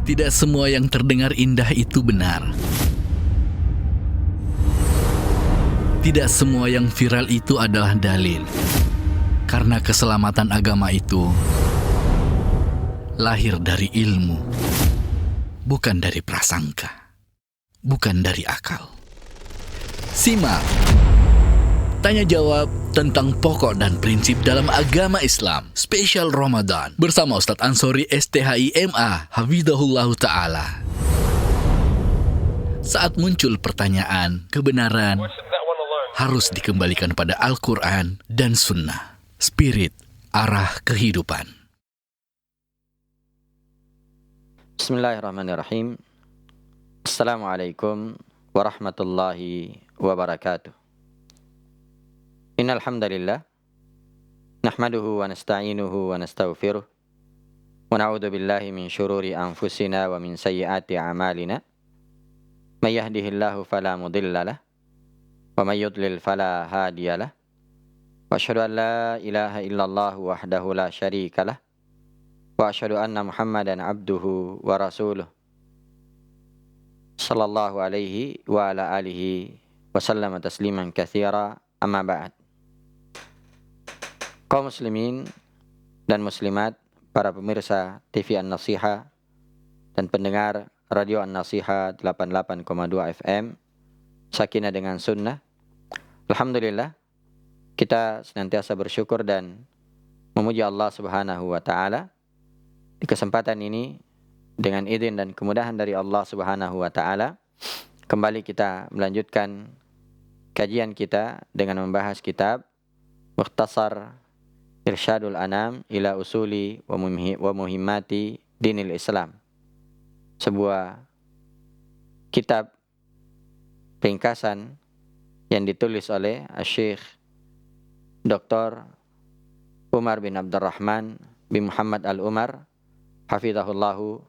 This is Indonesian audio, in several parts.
Tidak semua yang terdengar indah itu benar. Tidak semua yang viral itu adalah dalil. Karena keselamatan agama itu lahir dari ilmu, bukan dari prasangka, bukan dari akal. Simak tanya jawab tentang pokok dan prinsip dalam agama Islam spesial Ramadan bersama Ustadz Ansori STHIMA Hafizahullah Ta'ala. Saat muncul pertanyaan, kebenaran harus dikembalikan pada Al-Quran dan Sunnah. Spirit, arah kehidupan. Bismillahirrahmanirrahim. Assalamualaikum warahmatullahi wabarakatuh. Innal hamdalillah nahmaduhu wa nasta'inuhu wa nastaghfiruh wa na'udzu billahi min syururi anfusina wa min sayyiati a'malina. May yahdihillahu fala mudilla lah wa may yudlil fala hadiya lah. Wa asyhadu an la ilaha illallah wahdahu la syarika lah wa asyhadu anna Muhammadan abduhu wa rasuluh sallallahu alaihi wa ala alihi wa sallama tasliman katsira, amma ba'd. Kaum muslimin dan muslimat, para pemirsa TV An-Nasiha dan pendengar Radio An-Nasiha 88,2 FM, Sakinah dengan Sunnah. Alhamdulillah, kita senantiasa bersyukur dan memuji Allah Subhanahu wa Ta'ala. Di kesempatan ini, dengan izin dan kemudahan dari Allah Subhanahu wa Ta'ala, kembali kita melanjutkan kajian kita dengan membahas kitab Mukhtasar Irsyadul Anam ila Usuli wa Muhimmati Dinil Islam, sebuah kitab ringkasan yang ditulis oleh Syekh Dr. Umar bin Abdurrahman bin Muhammad Al-Umar Hafizahullahu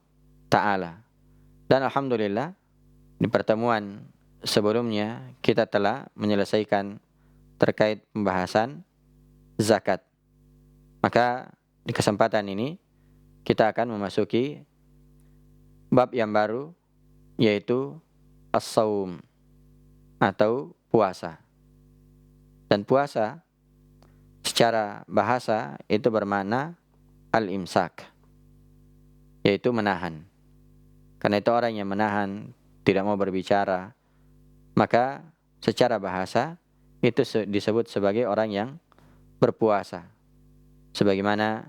Ta'ala. Dan alhamdulillah, di pertemuan sebelumnya kita telah menyelesaikan terkait pembahasan zakat. Maka di kesempatan ini kita akan memasuki bab yang baru, yaitu as-saum atau puasa. Dan puasa secara bahasa itu bermakna al-imsak, yaitu menahan. Karena itu orang yang menahan, tidak mau berbicara, maka secara bahasa itu disebut sebagai orang yang berpuasa. Sebagaimana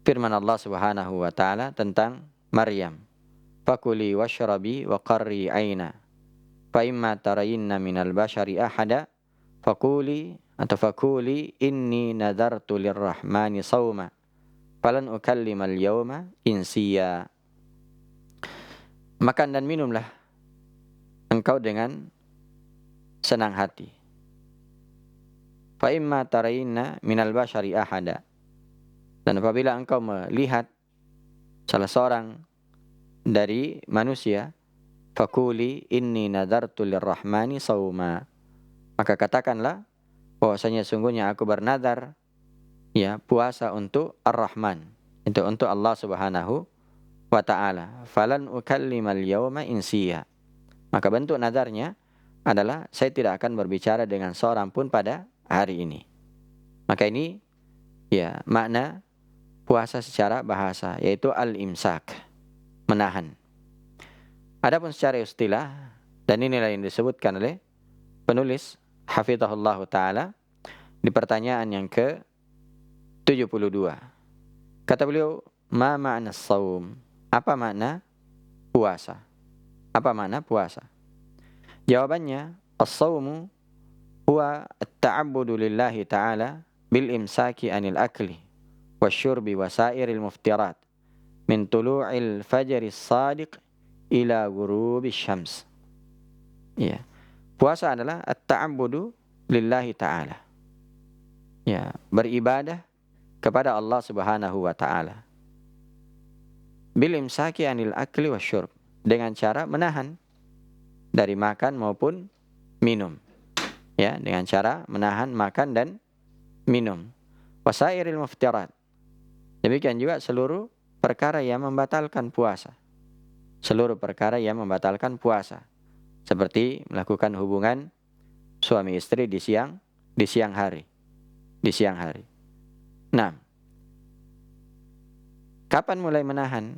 firman Allah Subhanahu wa Ta'ala tentang Maryam, fakuli washrabi wa qarri aina fa imma tarayinna minal bashari ahada fakuli inni nadartu lirrahmani sawma falan ukallimal yawma insiya. Makan dan minumlah engkau dengan senang hati. Fa imma tarayinna minal bashari ahada, dan apabila engkau melihat salah seorang dari manusia, fakuli inni nadartu lirrahmani sawma, maka katakanlah bahwasanya sungguhnya aku bernadar puasa untuk Ar-Rahman, itu untuk Allah Subhanahu wa Ta'ala. Falan ukallimal yawma insiya, maka bentuk nadarnya adalah saya tidak akan berbicara dengan seorang pun pada hari ini. Maka ini makna puasa secara bahasa, yaitu al-imsak, menahan. Adapun secara istilah, dan inilah yang disebutkan oleh penulis Hafizahullah Ta'ala di pertanyaan yang ke-72. Kata beliau, ma ma'na saum? Apa makna puasa? Apa makna puasa? Jawabannya, as-saumu huwa at-ta'abbudu lillahi ta'ala bil imsaki anil akli wasyurbi wasairil muftirat min tulu'il fajris sadiq ila ghurubis syams. Puasa adalah at-ta'abbudu lillahi ta'ala, beribadah kepada Allah Subhanahu wa Ta'ala bil imsaki anil akli wasyurb, dengan cara menahan dari makan maupun minum. Dengan cara menahan makan dan minum. Wasairil muftirat, demikian juga seluruh perkara yang membatalkan puasa. Seluruh perkara yang membatalkan puasa. Seperti melakukan hubungan suami istri di siang hari. Nah, kapan mulai menahan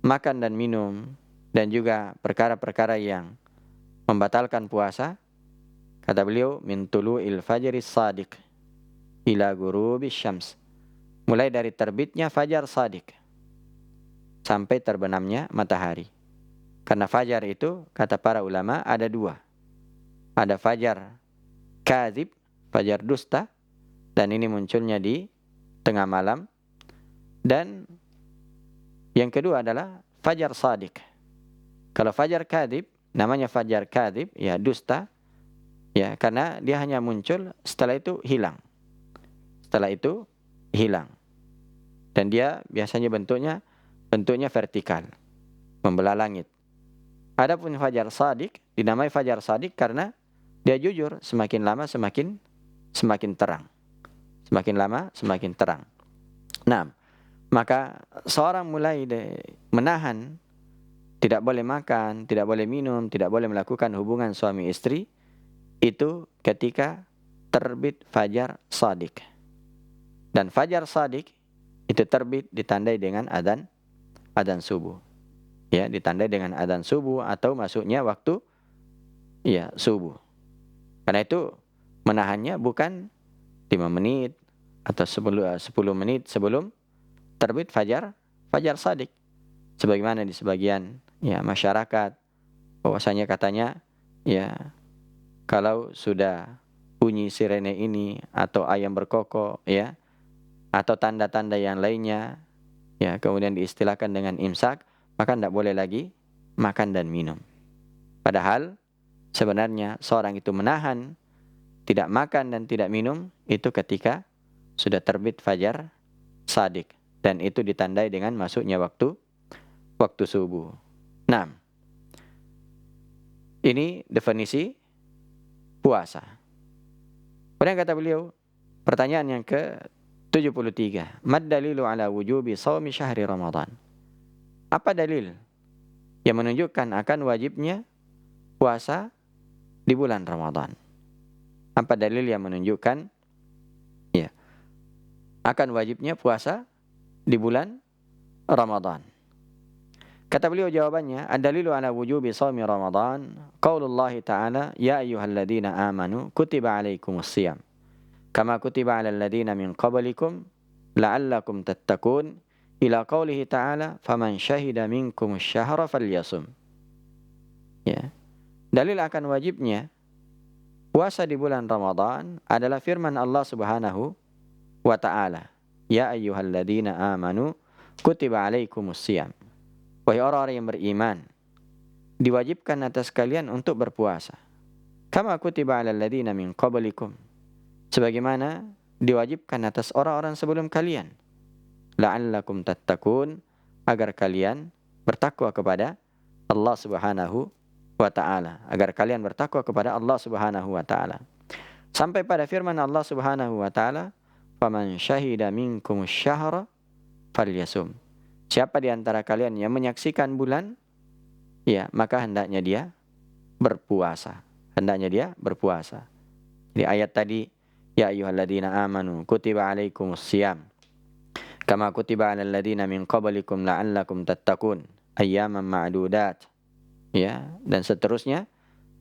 makan dan minum dan juga perkara-perkara yang membatalkan puasa? Kata beliau, min tulu'il fajri shadiq ila ghurubis syams. Mulai dari terbitnya fajar shadiq sampai terbenamnya matahari. Karena fajar itu, kata para ulama, ada dua. Ada fajar kadzib, fajar dusta, dan ini munculnya di tengah malam. Dan yang kedua adalah fajar shadiq. Kalau fajar kadzib, namanya fajar kadzib, ya dusta, ya karena dia hanya muncul, setelah itu hilang. Dan dia biasanya bentuknya vertikal, membelah langit. Adapun fajar shadiq dinamai fajar shadiq karena dia jujur, semakin lama semakin terang. Semakin lama semakin terang. Nah, maka seorang mulai menahan, tidak boleh makan, tidak boleh minum, tidak boleh melakukan hubungan suami istri, itu ketika terbit fajar shadiq. Dan fajar shadiq itu terbit ditandai dengan adzan subuh. Ya, ditandai dengan adzan subuh atau masuknya waktu subuh. Karena itu menahannya bukan 5 menit atau 10 menit sebelum terbit fajar shadiq. Sebagaimana di sebagian masyarakat bahwasanya katanya kalau sudah bunyi sirene ini atau ayam berkokok atau tanda-tanda yang lainnya kemudian diistilahkan dengan imsak, maka tidak boleh lagi makan dan minum. Padahal sebenarnya seorang itu menahan tidak makan dan tidak minum itu ketika sudah terbit fajar shadiq, dan itu ditandai dengan masuknya waktu subuh. Nah, ini definisi puasa. Kemudian kata beliau, pertanyaan yang ke-73, mad dalilu ala wujubi shaumi syahri Ramadan? Apa dalil yang menunjukkan akan wajibnya puasa di bulan Ramadan? Apa dalil yang menunjukkan akan wajibnya puasa di bulan Ramadan? Kata beliau jawabannya, ad-dalilu ala wujubi shaumi Ramadan qaulullah ta'ala ya ayyuhalladzina amanu kutiba alaikumus shiyam kama kutiba alal ladzina min qablikum la'allakum tattaqun ila qaulihi ta'ala faman syahida minkumus syahra falyasum. Dalil akan wajibnya puasa di bulan Ramadan adalah firman Allah Subhanahu wa ta'ala, ya ayyuhalladzina amanu kutiba alaikumus shiyam. Wahai orang-orang yang beriman, diwajibkan atas kalian untuk berpuasa. Kama kutiba alal ladzina min qablikum, sebagaimana diwajibkan atas orang-orang sebelum kalian. La'allakum tattaqun, agar kalian bertakwa kepada Allah Subhanahu wa ta'ala. Agar kalian bertakwa kepada Allah Subhanahu wa ta'ala. Sampai pada firman Allah Subhanahu wa ta'ala, faman syahida minkumus syahra falyasum. Siapa di antara kalian yang menyaksikan bulan, maka hendaknya dia berpuasa. Di ayat tadi, ya ayyuhalladzina amanu kutiba alaikumus syiyam kama kutiba alal ladzina min qablikum la'allakum tattaqun ayyaman ma'dudat. Dan seterusnya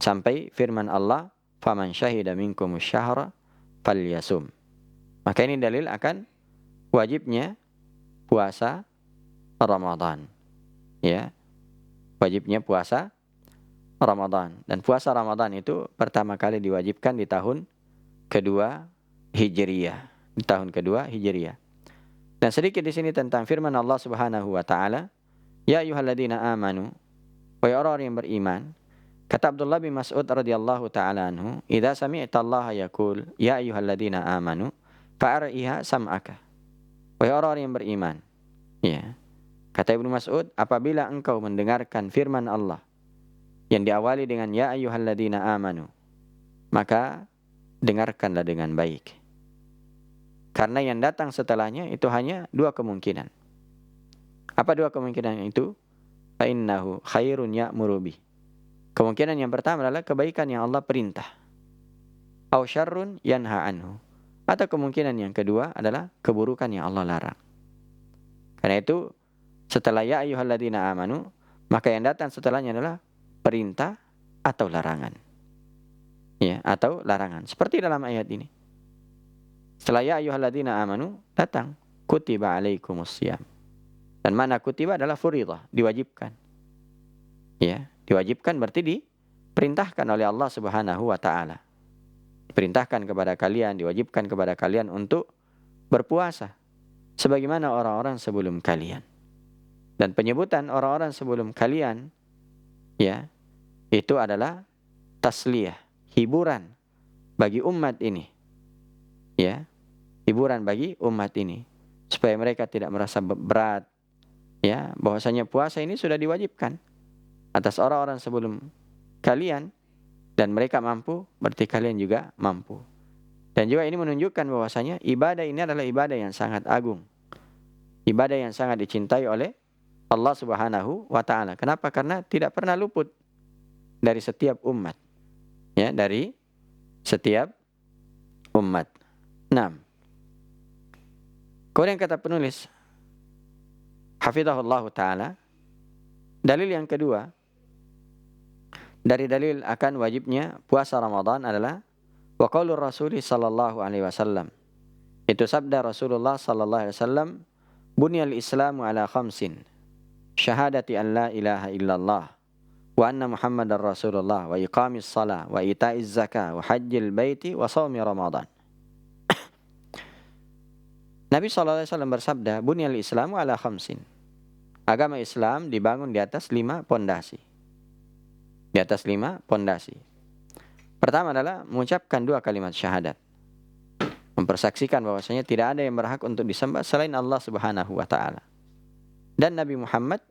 sampai firman Allah, faman syahida minkumus syahra falyasum. Maka ini dalil akan wajibnya puasa Ramadan. Wajibnya puasa Ramadan. Dan puasa Ramadan itu pertama kali diwajibkan di tahun kedua Hijriyah. Dan sedikit di sini tentang firman Allah Subhanahu wa ta'ala, ya ayyuhalladzina amanu, wahai orang yang beriman. Kata Abdullah bin Mas'ud radhiyallahu ta'ala anhu, idza sami'ta Allah yaqul ya ayyuhalladzina amanu fa'ar'iha sam'aka. Wahai orang yang beriman. Kata Ibnu Mas'ud, apabila engkau mendengarkan firman Allah yang diawali dengan ya ayyuhalladzina amanu, maka dengarkanlah dengan baik. Karena yang datang setelahnya itu hanya dua kemungkinan. Apa dua kemungkinan itu? Fa innahu khairun ya'muru bih. Kemungkinan yang pertama adalah kebaikan yang Allah perintah. Aw syarrun yanha anhu. Atau kemungkinan yang kedua adalah keburukan yang Allah larang. Karena itu setelah ya ayyuhalladzina amanu, maka yang datang setelahnya adalah perintah atau larangan. Ya, atau larangan. Seperti dalam ayat ini. Setelah ya ayyuhalladzina amanu datang kutiba alaikumusiyam. Dan mana kutiba adalah furidah, diwajibkan. Ya, diwajibkan berarti diperintahkan oleh Allah Subhanahu wa taala. Diperintahkan kepada kalian, diwajibkan kepada kalian untuk berpuasa sebagaimana orang-orang sebelum kalian. Dan penyebutan orang-orang sebelum kalian ya, itu adalah tasliyah, hiburan bagi umat ini. Ya, hiburan bagi umat ini supaya mereka tidak merasa berat. Ya, bahwasanya puasa ini sudah diwajibkan atas orang-orang sebelum kalian dan mereka mampu, berarti kalian juga mampu. Dan juga ini menunjukkan bahwasanya ibadah ini adalah ibadah yang sangat agung. Ibadah yang sangat dicintai oleh Allah Subhanahu wa taala. Kenapa? Karena tidak pernah luput dari setiap umat. Ya, dari setiap umat. 6. Kemudian kata penulis hafizahullah ta'ala, dalil yang kedua dari dalil akan wajibnya puasa Ramadan adalah wa qaulur Rasul sallallahu alaihi wasallam. Itu sabda Rasulullah sallallahu alaihi wasallam, bunyal Islamu ala khamsin. Syahadati an la ilaha illallah wa anna Muhammadar Rasulullah wa iqamis shalah wa ita'iz zakah wa hajjil baiti wa shaumi Ramadan. Nabi sallallahu alaihi wasallam bersabda, bunyal Islamu ala khamsin. Agama Islam dibangun di atas 5 pondasi. Di atas 5 pondasi. Pertama adalah mengucapkan 2 kalimat syahadat. Mempersaksikan bahwasanya tidak ada yang berhak untuk disembah selain Allah Subhanahu wa taala. Dan Nabi Muhammad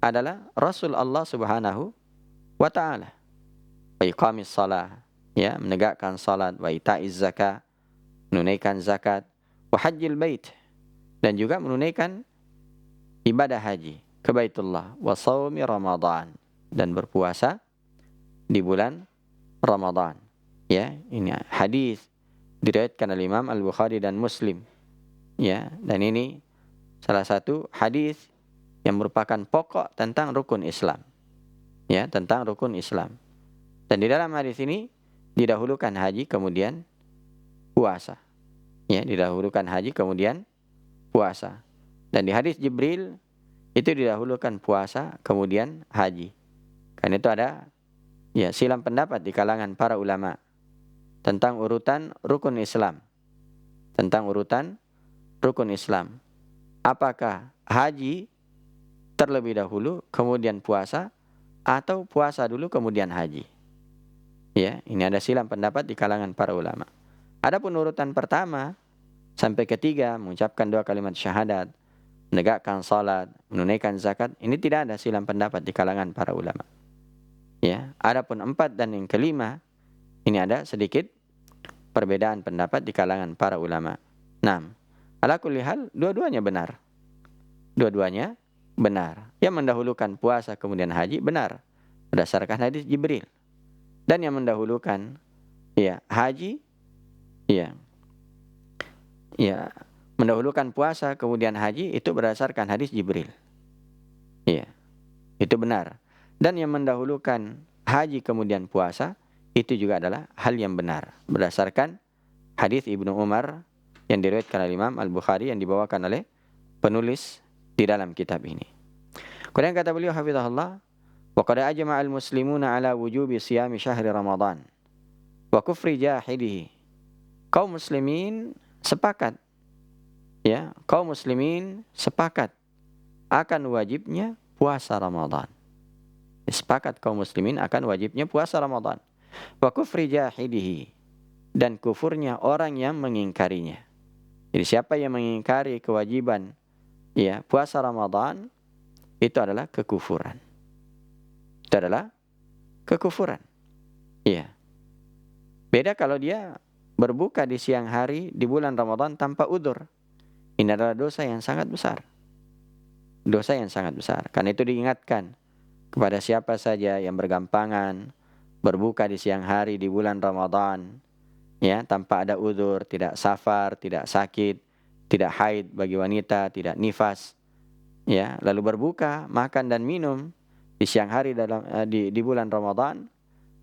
adalah Rasul Allah Subhanahu wa taala. Wa iqamis shalah, ya, menegakkan salat, wa ita'iz zakah, menunaikan zakat, wa hajjil bait, dan juga menunaikan ibadah haji ke Baitullah, wa shaumi Ramadan, dan berpuasa di bulan Ramadan. Ya, ini hadis diriwayatkan oleh Imam Al-Bukhari dan Muslim. Ya, dan ini salah satu hadis yang merupakan pokok tentang rukun Islam. Ya, tentang rukun Islam. Dan di dalam hadis ini didahulukan haji kemudian puasa. Ya, didahulukan haji kemudian puasa. Dan di hadis Jibril itu didahulukan puasa kemudian haji. Karena itu ada ya silang pendapat di kalangan para ulama tentang urutan rukun Islam. Tentang urutan rukun Islam. Apakah haji terlebih dahulu kemudian puasa atau puasa dulu kemudian haji? Ya, ini ada silang pendapat di kalangan para ulama. Adapun urutan pertama sampai ketiga, mengucapkan 2 kalimat syahadat, menegakkan salat, menunaikan zakat, ini tidak ada silang pendapat di kalangan para ulama. Ya, adapun 4 dan yang kelima, ini ada sedikit perbedaan pendapat di kalangan para ulama. 6. Ala kulli hal, dua-duanya benar. Dua-duanya benar. Yang mendahulukan puasa kemudian haji benar berdasarkan hadis Jibril. Dan yang mendahulukan ya haji ya mendahulukan puasa kemudian haji itu berdasarkan hadis Jibril. Ya, itu benar. Dan yang mendahulukan haji kemudian puasa itu juga adalah hal yang benar berdasarkan hadis Ibnu Umar yang diriwayatkan oleh Imam Al-Bukhari yang dibawakan oleh penulis di dalam kitab ini. Kemudian kata beliau hafizahullah, wa qad ajma'al muslimuna ala wujubi siyami syahri Ramadan wa kufri jahidihi. Kaum muslimin sepakat, ya, kaum muslimin sepakat akan wajibnya puasa Ramadan. Sepakat kaum muslimin akan wajibnya puasa Ramadan. Wa kufri jahidihi, dan kufurnya orang yang mengingkarinya. Jadi siapa yang mengingkari kewajiban ya puasa Ramadan itu adalah kekufuran. Itu adalah kekufuran. Iya. Beda kalau dia berbuka di siang hari di bulan Ramadan tanpa udzur. Ini adalah dosa yang sangat besar. dosa yang sangat besar. Karena itu diingatkan kepada siapa saja yang bergampangan berbuka di siang hari di bulan Ramadan, ya, tanpa ada udzur, tidak safar, tidak sakit, tidak haid bagi wanita, tidak nifas, ya, lalu berbuka, makan dan minum di siang hari di bulan Ramadan,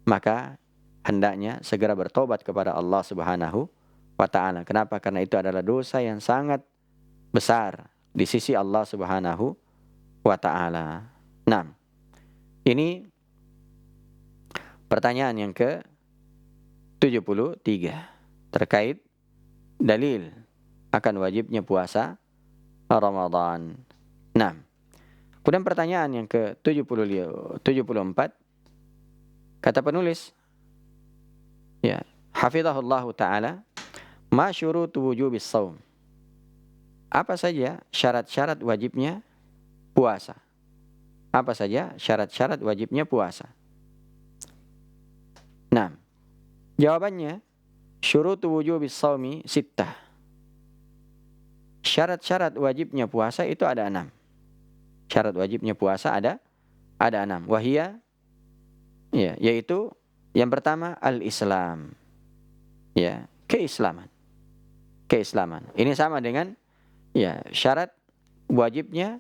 maka hendaknya segera bertobat kepada Allah Subhanahu wa taala. Kenapa? Karena itu adalah dosa yang sangat besar di sisi Allah Subhanahu wa taala. Nah, ini pertanyaan yang ke-73 terkait dalil akan wajibnya puasa Ramadan. Nah, kemudian pertanyaan yang ke-74, kata penulis, ya, hafizahullahu taala, ma syurutu wujubis shaum. Apa saja syarat-syarat wajibnya puasa? Apa saja syarat-syarat wajibnya puasa? Nah, jawabannya, syurutu wujubis shaumi sittah. Syarat-syarat wajibnya puasa itu ada 6. Syarat wajibnya puasa ada 6. Wahia, ya, yaitu yang pertama al-Islam. Ya, keislaman. Keislaman. Ini sama dengan, ya, syarat wajibnya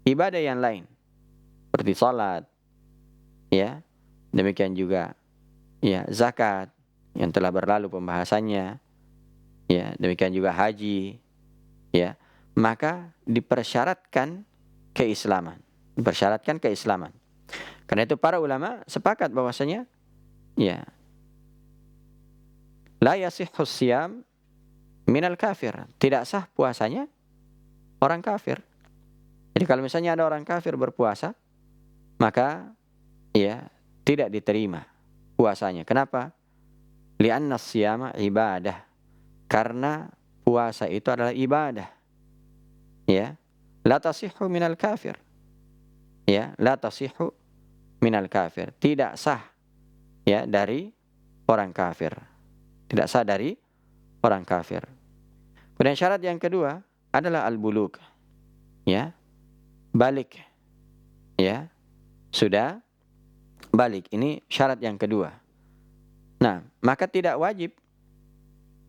ibadah yang lain. Seperti salat, ya. Demikian juga, ya, zakat yang telah berlalu pembahasannya. Ya, demikian juga haji, ya. Maka dipersyaratkan keislaman. Dipersyaratkan keislaman. Karena itu para ulama sepakat bahwasanya, ya, la yasihhu siyam minal kafir. Tidak sah puasanya orang kafir. Jadi kalau misalnya ada orang kafir berpuasa, maka, ya, tidak diterima puasanya. Kenapa? Li'anna siyama ibadah. Karena puasa itu adalah ibadah. Ya, la tasihhu minal kafir. Ya, la tasihhu minal kafir. Tidak sah, ya, dari orang kafir. Tidak sah dari orang kafir. Kemudian syarat yang kedua adalah al-bulugh. Ya, balik. Ya, sudah balik. Ini syarat yang kedua. Nah, maka tidak wajib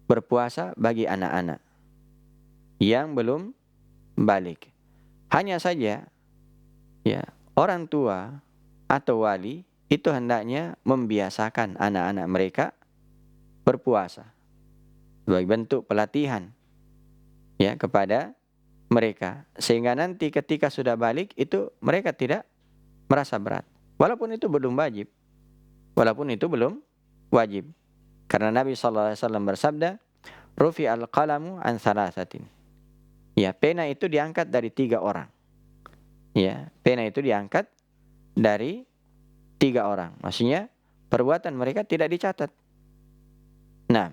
berpuasa bagi anak-anak yang belum balik. Hanya saja, ya, orang tua atau wali itu hendaknya membiasakan anak-anak mereka berpuasa sebagai bentuk pelatihan, ya, kepada mereka, sehingga nanti ketika sudah balik itu mereka tidak merasa berat. Walaupun itu belum wajib. Walaupun itu belum wajib. Karena Nabi SAW bersabda, rufi al-qalamu an thalathatin. Ya, pena itu diangkat dari 3 orang. Ya, pena itu diangkat dari 3 orang. Maksudnya perbuatan mereka tidak dicatat. Nah,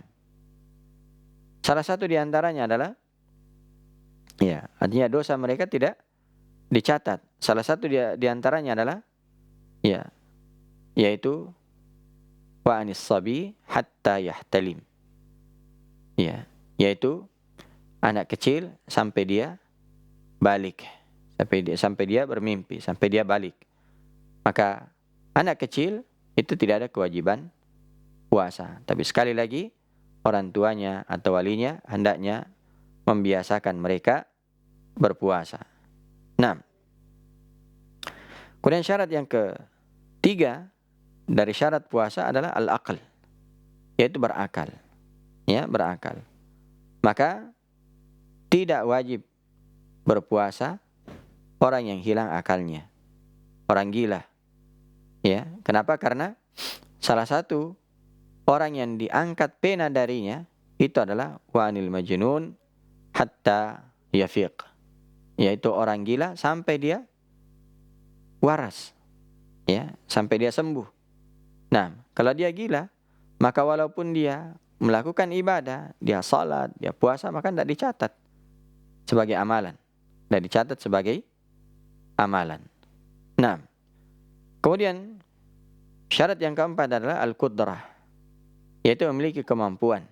salah satu di antaranya adalah, ya, artinya dosa mereka tidak dicatat. Salah satu di antaranya adalah, ya, yaitu wa anis sabi hatta yahtalim. Ya, yaitu anak kecil sampai dia balik, sampai dia bermimpi, sampai dia balik. Maka anak kecil itu tidak ada kewajiban puasa. Tapi sekali lagi, orang tuanya atau walinya hendaknya membiasakan mereka berpuasa. Nah, kemudian syarat yang ketiga dari syarat puasa adalah al-aql, yaitu berakal. Ya, berakal. Maka tidak wajib berpuasa orang yang hilang akalnya, orang gila. Ya, kenapa? Karena salah satu orang yang diangkat pena darinya itu adalah wa'anil majnun hatta yafiq, yaitu orang gila sampai dia waras, ya, sampai dia sembuh. Nah, kalau dia gila, maka walaupun dia melakukan ibadah, dia salat, dia puasa, maka tidak dicatat sebagai amalan, tidak dicatat sebagai amalan. Nah, kemudian syarat yang keempat adalah al-qudrah, yaitu memiliki kemampuan.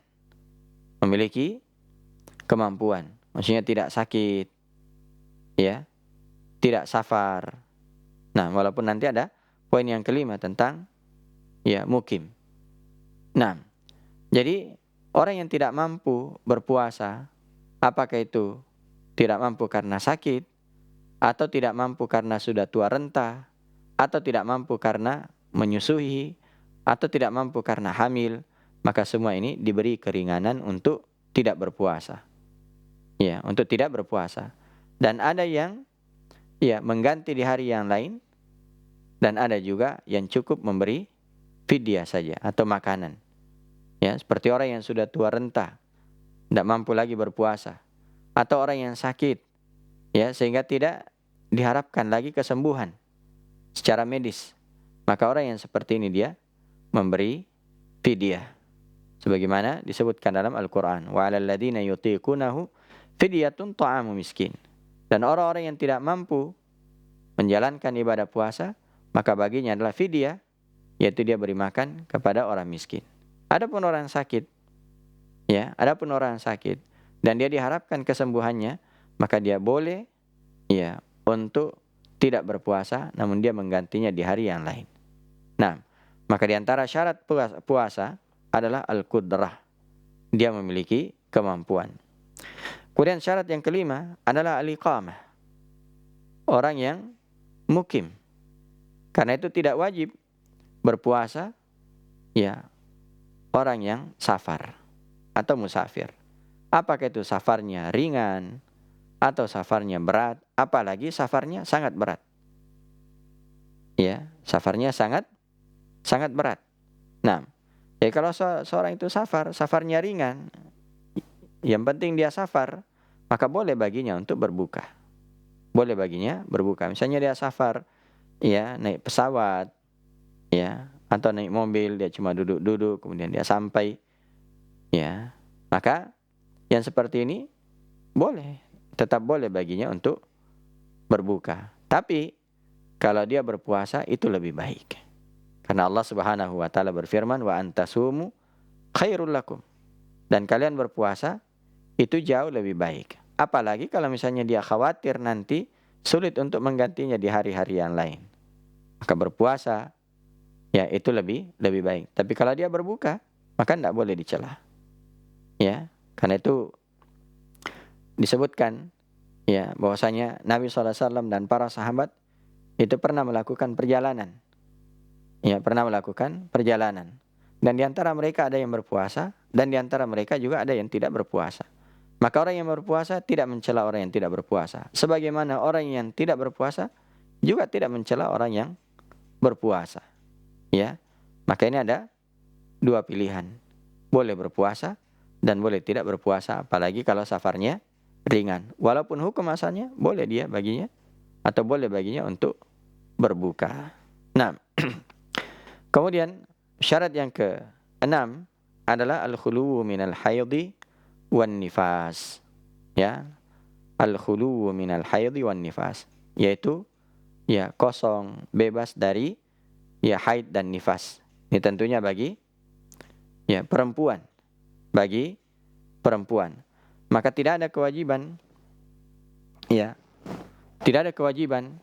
Memiliki kemampuan, maksudnya tidak sakit, ya, tidak safar. Nah, walaupun nanti ada poin yang kelima tentang ya mukim. Nah, jadi orang yang tidak mampu berpuasa, apakah itu tidak mampu karena sakit, atau tidak mampu karena sudah tua renta, atau tidak mampu karena menyusui, atau tidak mampu karena hamil, maka semua ini diberi keringanan untuk tidak berpuasa. Ya, untuk tidak berpuasa. Dan ada yang ya mengganti di hari yang lain, dan ada juga yang cukup memberi fidyah saja atau makanan. Ya, seperti orang yang sudah tua renta, tidak mampu lagi berpuasa, atau orang yang sakit, ya, sehingga tidak diharapkan lagi kesembuhan secara medis. Maka orang yang seperti ini dia memberi fidyah. Sebagaimana disebutkan dalam Al-Quran. Wa 'alal ladzina yutiqunahu fidyatun ta'amu miskin. Dan orang-orang yang tidak mampu menjalankan ibadah puasa, maka baginya adalah fidyah, yaitu dia beri makan kepada orang miskin. Adapun orang sakit, ya, adapun orang sakit dan dia diharapkan kesembuhannya, maka dia boleh ya untuk tidak berpuasa, namun dia menggantinya di hari yang lain. Nah, maka di antara syarat puasa adalah al-qudrah. Dia memiliki kemampuan. Kemudian syarat yang kelima adalah al-iqamah. Orang yang mukim. Karena itu tidak wajib berpuasa ya orang yang safar atau musafir. Apakah itu safarnya ringan atau safarnya berat, apalagi safarnya sangat berat. Ya, safarnya sangat berat. Nah, jadi kalau seorang itu safarnya ringan, yang penting dia safar, maka boleh baginya untuk berbuka. Boleh baginya berbuka. Misalnya dia safar, ya, naik pesawat, ya, atau naik mobil, dia cuma duduk-duduk, kemudian dia sampai, ya, maka yang seperti ini boleh, tetap boleh baginya untuk berbuka. Tapi kalau dia berpuasa itu lebih baik. Karena Allah Subhanahu wa taala berfirman, wa antasumu khairul lakum. Dan kalian berpuasa itu jauh lebih baik. Apalagi kalau misalnya dia khawatir nanti sulit untuk menggantinya di hari-hari yang lain. Maka berpuasa ya itu lebih baik. Tapi kalau dia berbuka, maka tidak boleh dicela. Ya, karena itu disebutkan ya bahwasanya Nabi SAW dan para sahabat itu pernah melakukan perjalanan. Ya, pernah melakukan perjalanan. Dan di antara mereka ada yang berpuasa, dan di antara mereka juga ada yang tidak berpuasa. Maka orang yang berpuasa tidak mencela orang yang tidak berpuasa. Sebagaimana orang yang tidak berpuasa juga tidak mencela orang yang berpuasa. Ya, maka ini ada dua pilihan. Boleh berpuasa dan boleh tidak berpuasa, apalagi kalau safarnya ringan. Walaupun hukum asalnya boleh dia baginya atau boleh baginya untuk berbuka. Nah, kemudian syarat yang ke-6 adalah al-khuluwu minal haidhi wan nifas. Ya, al-khuluwu minal haidhi wan nifas, yaitu ya kosong, bebas dari ya haid dan nifas. Ini tentunya bagi ya perempuan. Bagi perempuan. Maka tidak ada kewajiban ya, tidak ada kewajiban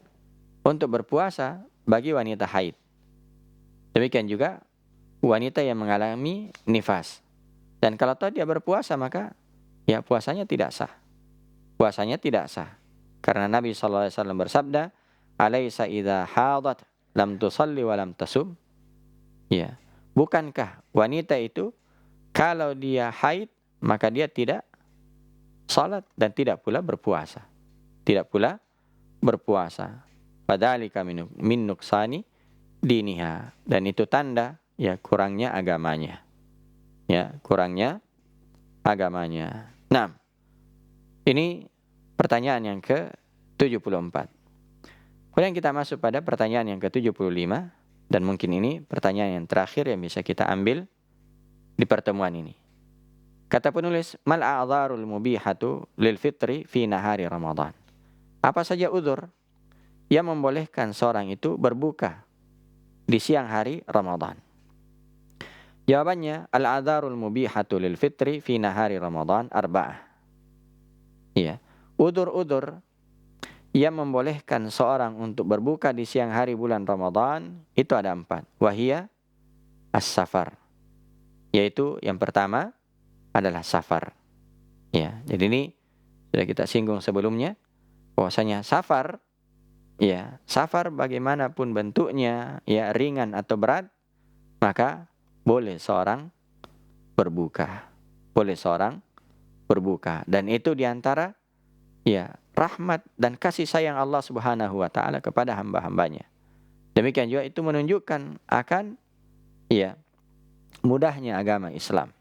untuk berpuasa bagi wanita haid. Demikian juga wanita yang mengalami nifas. Dan kalau tahu dia berpuasa, maka ya puasanya tidak sah. Puasanya tidak sah. Karena Nabi SAW bersabda, "Alaysa idza hadat lam tusalli wa lam tasum." Ya, bukankah wanita itu kalau dia haid maka dia tidak salat dan tidak pula berpuasa. Tidak pula berpuasa. Padhalika min nuqsani diniha, dan itu tanda ya kurangnya agamanya. Ya, kurangnya agamanya. Nah, ini pertanyaan yang ke-74. Kemudian kita masuk pada pertanyaan yang ke-75, dan mungkin ini pertanyaan yang terakhir yang bisa kita ambil di pertemuan ini. Kata penulis, mal a'dharul mubihatu lil fitri fi nahari Ramadan. Apa saja uzur yang membolehkan seorang itu berbuka di siang hari Ramadan? Jawabannya, al-a'dharul mubihatu lil fitri fi nahari Ramadan arba'ah. Ya, udur-udur yang membolehkan seorang untuk berbuka di siang hari bulan Ramadan itu ada 4. Wahia as-safar. Yaitu yang pertama adalah safar. Ya, jadi ini sudah kita singgung sebelumnya bahwasanya safar, ya, safar bagaimanapun bentuknya, ya, ringan atau berat, maka boleh seorang berbuka. Boleh seorang berbuka, dan itu diantara, ya, rahmat dan kasih sayang Allah Subhanahu wa taala kepada hamba-hambanya. Demikian juga itu menunjukkan akan, ya, mudahnya agama Islam.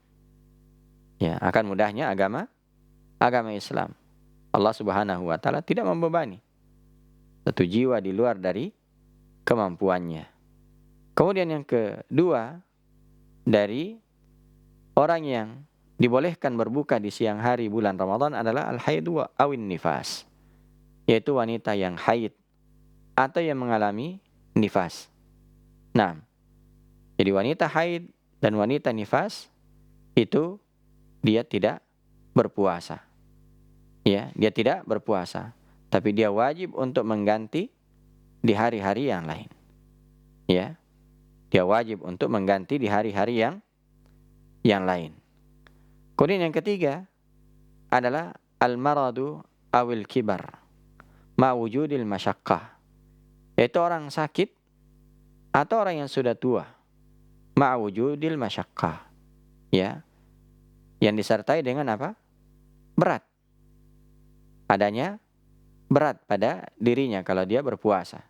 Ya, akan mudahnya agama Islam. Allah Subhanahu wa taala tidak membebani satu jiwa di luar dari kemampuannya. Kemudian yang kedua, dari orang yang dibolehkan berbuka di siang hari bulan Ramadan adalah al-haid wa awin nifas, yaitu wanita yang haid atau yang mengalami nifas. Nah, jadi wanita haid dan wanita nifas itu dia tidak berpuasa. Ya, dia tidak berpuasa, tapi dia wajib untuk mengganti di hari-hari yang lain. Ya, dia wajib untuk mengganti di hari-hari yang lain. Kemudian yang ketiga adalah al-maradu awil kibar ma wujudil masyaqqah, yaitu orang sakit atau orang yang sudah tua ma wujudil masyaqqah, ya, yang disertai dengan apa? Berat. Adanya berat pada dirinya kalau dia berpuasa.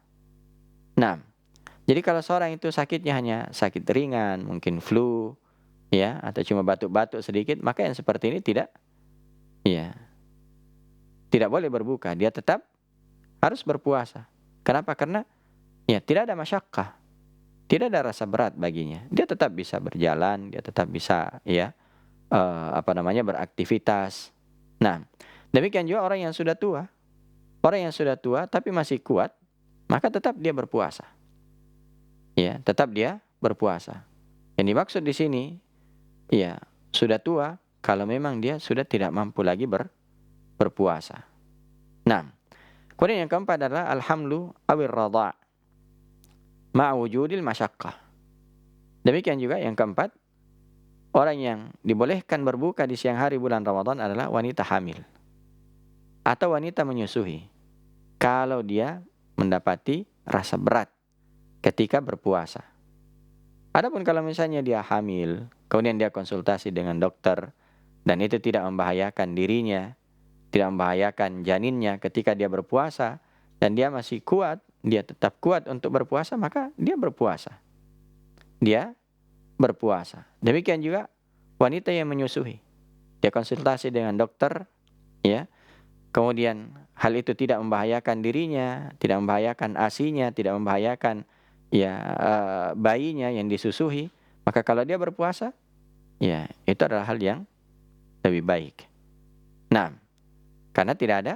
Nah, jadi kalau seorang itu sakitnya hanya sakit ringan, mungkin flu, ya, atau cuma batuk-batuk sedikit, maka yang seperti ini tidak, ya, tidak boleh berbuka. Dia tetap harus berpuasa. Kenapa? Karena, ya, tidak ada masyakkah, tidak ada rasa berat baginya. Dia tetap bisa berjalan, dia tetap bisa, ya, beraktivitas. Nah, demikian juga orang yang sudah tua. Orang yang sudah tua tapi masih kuat, maka tetap dia berpuasa. Ya, tetap dia berpuasa. Yang dimaksud di sini, ya, sudah tua kalau memang dia sudah tidak mampu lagi berpuasa. Nah, kemudian yang keempat adalah alhamlu awir radha' ma'a wujudil masyaqqah. Demikian juga yang keempat, orang yang dibolehkan berbuka di siang hari bulan Ramadan adalah wanita hamil atau wanita menyusui, kalau dia mendapati rasa berat ketika berpuasa. Adapun kalau misalnya dia hamil, kemudian dia konsultasi dengan dokter, dan itu tidak membahayakan dirinya, tidak membahayakan janinnya ketika dia berpuasa, dan dia masih kuat, dia tetap kuat untuk berpuasa, maka dia berpuasa. Dia berpuasa. Demikian juga wanita yang menyusui. Dia konsultasi dengan dokter, ya. Kemudian hal itu tidak membahayakan dirinya, tidak membahayakan ASI-nya, tidak membahayakan, ya, bayinya yang disusui, maka kalau dia berpuasa, ya, itu adalah hal yang lebih baik. Nah, karena tidak ada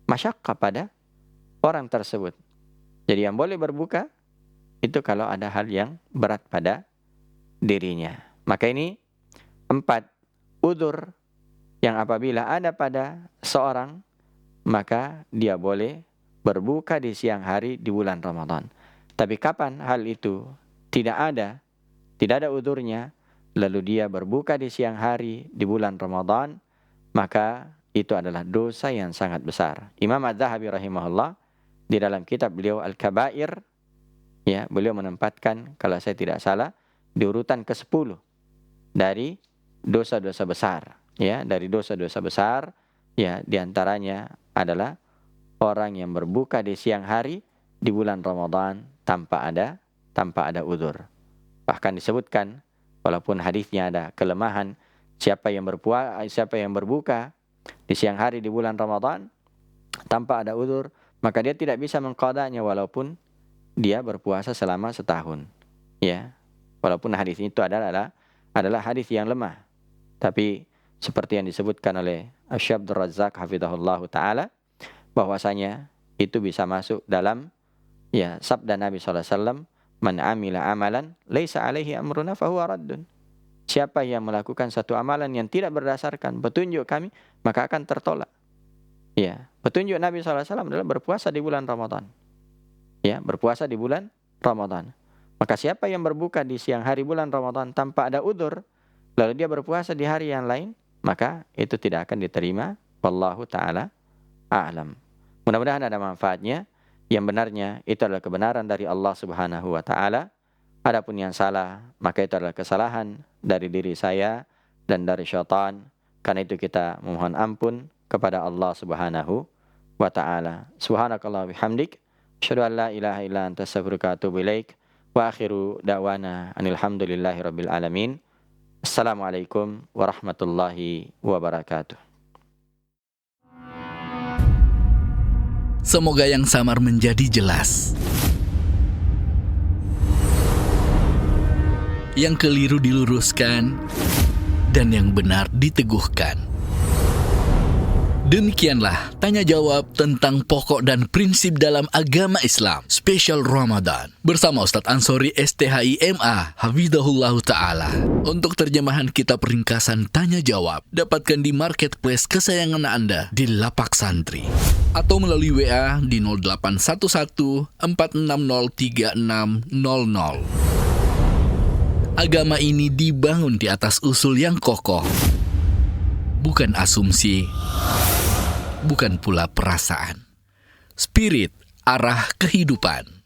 masyakkah pada orang tersebut. Jadi yang boleh berbuka itu kalau ada hal yang berat pada dirinya. Maka ini 4 udzur yang apabila ada pada seorang, maka dia boleh berbuka di siang hari di bulan Ramadan. Tapi kapan hal itu tidak ada udzurnya, lalu dia berbuka di siang hari di bulan Ramadan, maka itu adalah dosa yang sangat besar. Imam Az-Zahabi rahimahullah di dalam kitab beliau Al-Kabair, ya, beliau menempatkan, kalau saya tidak salah, di urutan ke-10 dari dosa-dosa besar, ya, dari dosa-dosa besar, ya, diantaranya adalah orang yang berbuka di siang hari di bulan Ramadan tanpa ada udzur. Bahkan disebutkan, walaupun hadisnya ada kelemahan, siapa yang berbuka di siang hari di bulan Ramadan tanpa ada udzur, maka dia tidak bisa mengqadanya walaupun dia berpuasa selama setahun. Ya, walaupun hadis itu adalah hadis yang lemah. Tapi seperti yang disebutkan oleh Asy Abdul Razzaq hafizahullahu taala, bahwasanya itu bisa masuk dalam, ya, sabda Nabi sallallahu alaihi wasallam, man amila amalan laisa alaihi amruna fahuwa raddun. Siapa yang melakukan satu amalan yang tidak berdasarkan petunjuk kami, maka akan tertolak. Ya, petunjuk Nabi SAW adalah berpuasa di bulan Ramadan. Ya, berpuasa di bulan Ramadan. Maka siapa yang berbuka di siang hari bulan Ramadan tanpa ada udzur, lalu dia berpuasa di hari yang lain, maka itu tidak akan diterima. Wallahu ta'ala a'lam. Mudah-mudahan ada manfaatnya. Yang benarnya itu adalah kebenaran dari Allah Subhanahu wa ta'ala. Adapun yang salah, maka itu adalah kesalahan dari diri saya dan dari syaitan. Karena itu kita memohon ampun kepada Allah Subhanahu wa ta'ala. Subhanakallah bihamdik. Asyhadu an la ilaha illa anta astaghfiruka wa atubu ilaik. Wa akhiru da'wana anilhamdulillahi rabbil alamin. Assalamualaikum warahmatullahi wabarakatuh. Semoga yang samar menjadi jelas, yang keliru diluruskan, dan yang benar diteguhkan. Demikianlah tanya jawab tentang pokok dan prinsip dalam agama Islam spesial Ramadan bersama Ustadz Ansori STHIMA Hafizahullah Ta'ala. Untuk terjemahan kitab ringkasan tanya jawab dapatkan di marketplace kesayangan Anda di Lapak Santri atau melalui WA di 0811 460 3600. Agama ini dibangun di atas usul yang kokoh, bukan asumsi, bukan pula perasaan. Spirit, arah kehidupan.